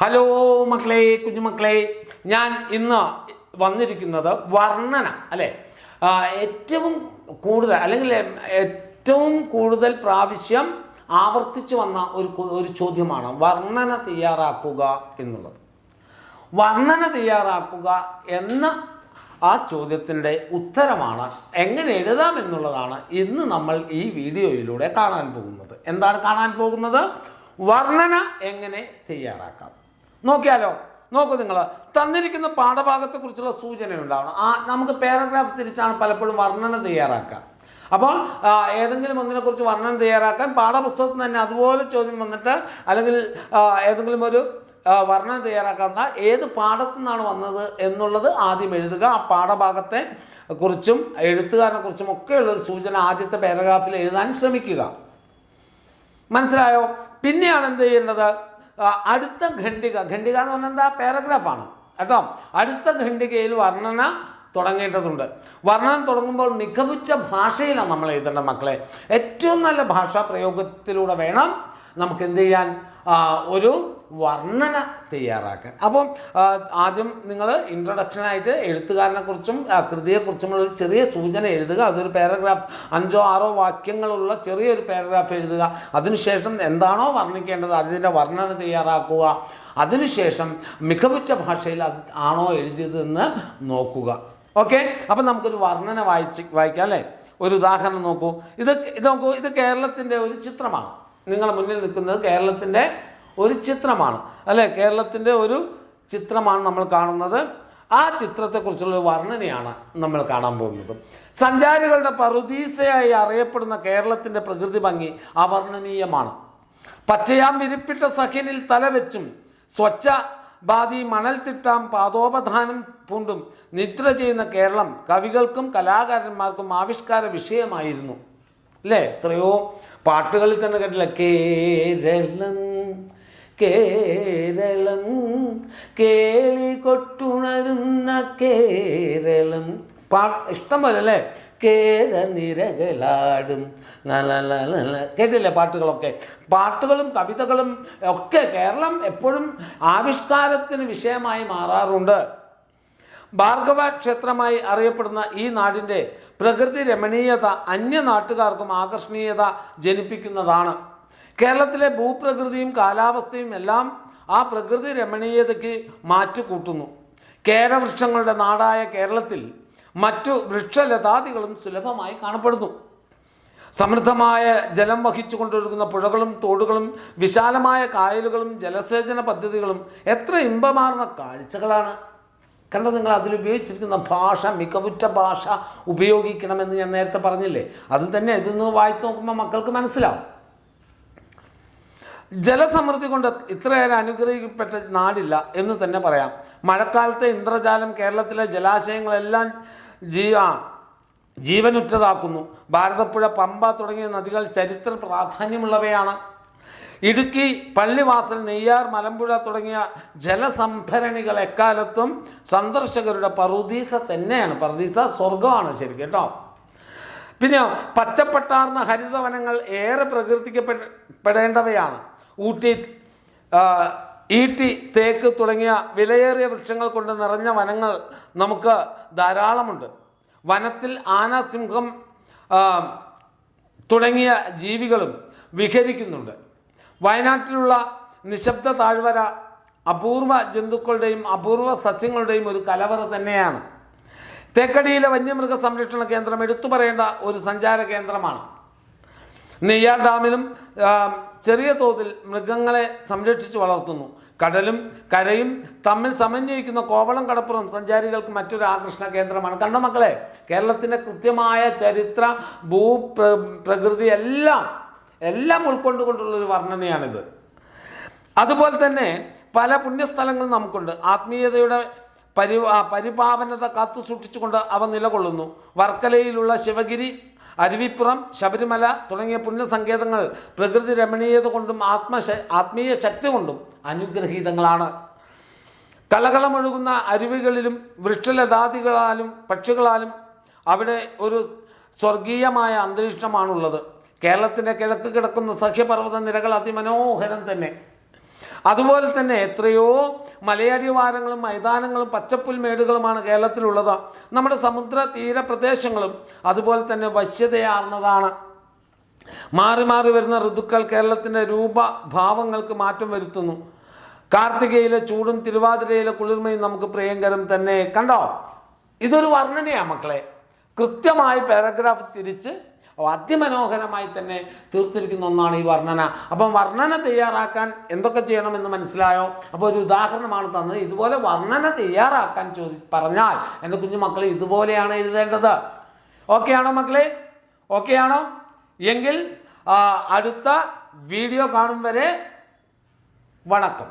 Hello മക്കളെ, കുഞ്ഞുമക്കളെ, ഞാൻ ഇന്ന് വന്നിരിക്കുന്നത് വർണ്ണന അല്ലേ, ഏറ്റവും കൂടുതൽ പ്രാവശ്യം ആവർത്തിച്ചു വന്ന ഒരു ചോദ്യമാണ് വർണ്ണന തയ്യാറാക്കുക എന്നുള്ളത്. വർണ്ണന തയ്യാറാക്കുക എന്ന ആ ചോദ്യത്തിൻ്റെ ഉത്തരമാണ് എങ്ങനെ എഴുതാം എന്നുള്ളതാണ് ഇന്ന് നമ്മൾ ഈ വീഡിയോയിലൂടെ കാണാൻ പോകുന്നത്. എന്താണ് കാണാൻ പോകുന്നത്? വർണ്ണന എങ്ങനെ തയ്യാറാക്കാം. നോക്കിയാലോ, നോക്കൂ, നിങ്ങൾ തന്നിരിക്കുന്ന പാഠഭാഗത്തെക്കുറിച്ചുള്ള സൂചന ഉണ്ടാവണം. നമുക്ക് പാരഗ്രാഫ് തിരിച്ചാണ് പലപ്പോഴും വർണ്ണന തയ്യാറാക്കുക. അപ്പോൾ ഏതെങ്കിലും ഒന്നിനെക്കുറിച്ച് വർണ്ണന തയ്യാറാക്കാൻ പാഠപുസ്തകത്തിൽ തന്നെ അതുപോലെ ചോദ്യം വന്നിട്ട്, അല്ലെങ്കിൽ ഏതെങ്കിലും ഒരു വർണ്ണന തയ്യാറാക്കുന്ന ഏത് പാഠത്തു നിന്നാണ് വന്നത് എന്നുള്ളത് ആദ്യം എഴുതുക. ആ പാഠഭാഗത്തെ കുറിച്ചും എഴുത്തുകാരനെ കുറിച്ചും ഒക്കെയുള്ളൊരു സൂചന ആദ്യത്തെ പാരഗ്രാഫിൽ എഴുതാൻ ശ്രമിക്കുക. മനസ്സിലായോ? പിന്നെയാണ് എന്ത് ചെയ്യേണ്ടത്? അടുത്ത ഖണ്ഡിക എന്ന് പറഞ്ഞാൽ എന്താ? പാരഗ്രാഫാണ് കേട്ടോ. അടുത്ത ഖണ്ഡികയിൽ വർണ്ണന തുടങ്ങേണ്ടതുണ്ട്. വർണ്ണന തുടങ്ങുമ്പോൾ മികവുറ്റ ഭാഷയിലാണ് നമ്മൾ എഴുതേണ്ട മക്കളെ. ഏറ്റവും നല്ല ഭാഷാ പ്രയോഗത്തിലൂടെ വേണം നമുക്ക് എന്ത് ചെയ്യാൻ, ഒരു വർണ്ണന തയ്യാറാക്കാൻ. അപ്പം ആദ്യം നിങ്ങൾ ഇൻട്രൊഡക്ഷനായിട്ട് എഴുത്തുകാരനെക്കുറിച്ചും കൃതിയെക്കുറിച്ചുമുള്ള ഒരു ചെറിയ സൂചന എഴുതുക. അതൊരു പാരഗ്രാഫ് 5-6 വാക്യങ്ങളുള്ള ചെറിയൊരു പാരഗ്രാഫ് എഴുതുക. അതിനുശേഷം എന്താണോ വർണ്ണിക്കേണ്ടത് അതിൻ്റെ വർണ്ണന തയ്യാറാക്കുക. അതിനുശേഷം മികവുറ്റ ഭാഷയിൽ അത് ആണോ എഴുതിയതെന്ന് നോക്കുക. ഓക്കെ, അപ്പം നമുക്കൊരു വർണ്ണന വായിക്കാം അല്ലേ. ഒരു ഉദാഹരണം നോക്കൂ. ഇത് നോക്കൂ, ഇത് കേരളത്തിൻ്റെ ഒരു ചിത്രമാണ്. നിങ്ങളുടെ മുന്നിൽ നിൽക്കുന്നത് കേരളത്തിൻ്റെ ഒരു ചിത്രമാണ് അല്ലേ. കേരളത്തിൻ്റെ ഒരു ചിത്രമാണ് നമ്മൾ കാണുന്നത്. ആ ചിത്രത്തെക്കുറിച്ചുള്ള വർണ്ണനയാണ് നമ്മൾ കാണാൻ പോകുന്നത്. സഞ്ചാരികളുടെ പറുദീസയായി അറിയപ്പെടുന്ന കേരളത്തിൻ്റെ പ്രകൃതി ഭംഗി അവർണ്ണനീയമാണ്. പച്ചയാം വിരിപ്പിട്ട സഖ്യനിൽ തലവെച്ചും സ്വച്ഛ ബാധി മണൽത്തിട്ടാം പാദോപധാനം പൂണ്ടും നിദ്ര ചെയ്യുന്ന കേരളം കവികൾക്കും കലാകാരന്മാർക്കും ആവിഷ്കാര വിഷയമായിരുന്നു അല്ലേ. എത്രയോ പാട്ടുകളിൽ തന്നെ കേട്ടില്ല, കേരളം കേരളം കേളി കൊട്ടുണരുന്ന കേരളം. ഇഷ്ടം പോലെ അല്ലേ. കേരനിരകളാടും കേട്ടില്ലേ പാട്ടുകളൊക്കെ. പാട്ടുകളും കവിതകളും ഒക്കെ കേരളം എപ്പോഴും ആവിഷ്കാരത്തിന് വിഷയമായി മാറാറുണ്ട്. ഭാർഗവ ക്ഷേത്രമായി അറിയപ്പെടുന്ന ഈ നാടിൻ്റെ പ്രകൃതി രമണീയത അന്യ നാട്ടുകാർക്കും ആകർഷണീയത ജനിപ്പിക്കുന്നതാണ്. കേരളത്തിലെ ഭൂപ്രകൃതിയും കാലാവസ്ഥയും എല്ലാം ആ പ്രകൃതി രമണീയതയ്ക്ക് മാറ്റുകൂട്ടുന്നു. കേരവൃക്ഷങ്ങളുടെ നാടായ കേരളത്തിൽ മറ്റു വൃക്ഷലതാദികളും സുലഭമായി കാണപ്പെടുന്നു. സമൃദ്ധമായ ജലം വഹിച്ചുകൊണ്ടൊഴുകുന്ന പുഴകളും തോടുകളും വിശാലമായ കായലുകളും ജലസേചന പദ്ധതികളും എത്ര ഇമ്പമാർന്ന കാഴ്ചകളാണ്. കണ്ടോ നിങ്ങൾ? അതിലുപയോഗിച്ചിരിക്കുന്ന ഭാഷ മികവുറ്റ ഭാഷ ഉപയോഗിക്കണമെന്ന് ഞാൻ നേരത്തെ പറഞ്ഞില്ലേ. അത് തന്നെ ഇതൊന്ന് വായിച്ച് നോക്കുമ്പോൾ മക്കൾക്ക് മനസ്സിലാവും. ജലസമൃദ്ധി കൊണ്ട് ഇത്രയേറെ അനുഗ്രഹിക്കപ്പെട്ട നാടില്ല എന്ന് തന്നെ പറയാം. മഴക്കാലത്തെ ഇന്ദ്രജാലം കേരളത്തിലെ ജലാശയങ്ങളെല്ലാം ജീവനുറ്റതാക്കുന്നു. ഭാരതപ്പുഴ, പമ്പ തുടങ്ങിയ നദികൾ ചരിത്ര പ്രാധാന്യമുള്ളവയാണ്. ഇടുക്കി, പള്ളിവാസൽ, നെയ്യാർ, മലമ്പുഴ തുടങ്ങിയ ജലസംഭരണികൾ എക്കാലത്തും സന്ദർശകരുടെ പറുദീസ തന്നെയാണ്. പറുദീസ സ്വർഗമാണ് ശരിക്കും കേട്ടോ. പിന്നെ പച്ചപ്പട്ടാർന്ന ഹരിതവനങ്ങൾ ഏറെ പ്രകീർത്തിക്കപ്പെടേണ്ടവയാണ്. ഊട്ടി, ഈട്ടി, തേക്ക് തുടങ്ങിയ വിലയേറിയ വൃക്ഷങ്ങൾ കൊണ്ട് നിറഞ്ഞ വനങ്ങൾ നമുക്ക് ധാരാളമുണ്ട്. വനത്തിൽ ആന, സിംഹം തുടങ്ങിയ ജീവികളും വിഹരിക്കുന്നുണ്ട്. വയനാട്ടിലുള്ള നിശബ്ദ താഴ്വര അപൂർവ ജന്തുക്കളുടെയും അപൂർവ സസ്യങ്ങളുടെയും ഒരു കലവറ തന്നെയാണ്. തേക്കടിയിലെ വന്യമൃഗ സംരക്ഷണ കേന്ദ്രം എടുത്തു പറയേണ്ട ഒരു സഞ്ചാര കേന്ദ്രമാണ്. നെയ്യാർ ഡാമിലും ചെറിയ തോതിൽ മൃഗങ്ങളെ സംരക്ഷിച്ചു വളർത്തുന്നു. കടലും കരയും തമ്മിൽ സമന്വയിക്കുന്ന കോവളം കടപ്പുറം സഞ്ചാരികൾക്ക് മറ്റൊരു ആകർഷണ കേന്ദ്രമാണ്. കണ്ടോ മക്കളെ, കേരളത്തിൻ്റെ കൃത്യമായ ചരിത്ര പ്രകൃതി എല്ലാം ഉൾക്കൊണ്ടുകൊണ്ടുള്ളൊരു വർണ്ണനയാണിത്. അതുപോലെ തന്നെ പല പുണ്യസ്ഥലങ്ങളും നമുക്കുണ്ട്. ആത്മീയതയുടെ പരിപാവനത കാത്തു സൂക്ഷിച്ചുകൊണ്ട് അവ നിലകൊള്ളുന്നു. വർക്കലയിലുള്ള ശിവഗിരി, അരുവിപ്പുറം, ശബരിമല തുടങ്ങിയ പുണ്യസങ്കേതങ്ങൾ പ്രകൃതി രമണീയത കൊണ്ടും ആത്മീയ ശക്തി കൊണ്ടും അനുഗ്രഹീതങ്ങളാണ്. കളകളമൊഴുകുന്ന അരുവികളിലും വൃക്ഷലതാദികളാലും പക്ഷികളാലും അവിടെ ഒരു സ്വർഗീയമായ അന്തരീക്ഷമാണുള്ളത്. കേരളത്തിൻ്റെ കിഴക്ക് കിടക്കുന്ന സഹ്യപർവ്വത നിരകൾ അതിമനോഹരം തന്നെ. അതുപോലെ തന്നെ എത്രയോ മലയടിവാരങ്ങളും മൈതാനങ്ങളും പച്ചപ്പുൽമേടുകളുമാണ് കേരളത്തിലുള്ളത്. നമ്മുടെ സമുദ്ര തീരപ്രദേശങ്ങളും അതുപോലെ തന്നെ വശ്യതയാർന്നതാണ്. മാറി മാറി വരുന്ന ഋതുക്കൾ കേരളത്തിൻ്റെ രൂപഭാവങ്ങൾക്ക് മാറ്റം വരുത്തുന്നു. കാർത്തികയിലെ ചൂടും തിരുവാതിരയിലെ കുളിർമയും നമുക്ക് പ്രിയങ്കരം തന്നെ. കണ്ടോ, ഇതൊരു വർണ്ണനയാണ് മക്കളെ. കൃത്യമായി പാരഗ്രാഫ് തിരിച്ച് അതിമനോഹരമായി തന്നെ തീർത്തിരിക്കുന്ന ഒന്നാണ് ഈ വർണ്ണന. അപ്പം വർണ്ണന തയ്യാറാക്കാൻ എന്തൊക്കെ ചെയ്യണമെന്ന് മനസ്സിലായോ? അപ്പോൾ ഒരു ഉദാഹരണമാണ് തന്നത്. ഇതുപോലെ വർണ്ണന തയ്യാറാക്കാൻ പറഞ്ഞാൽ എൻ്റെ കുഞ്ഞു മക്കളെ ഇതുപോലെയാണ് എഴുതേണ്ടത്. ഓക്കെ ആണോ മക്കളെ? ഓക്കെ ആണോ? എങ്കിൽ അടുത്ത വീഡിയോ കാണും വരെ വണക്കം.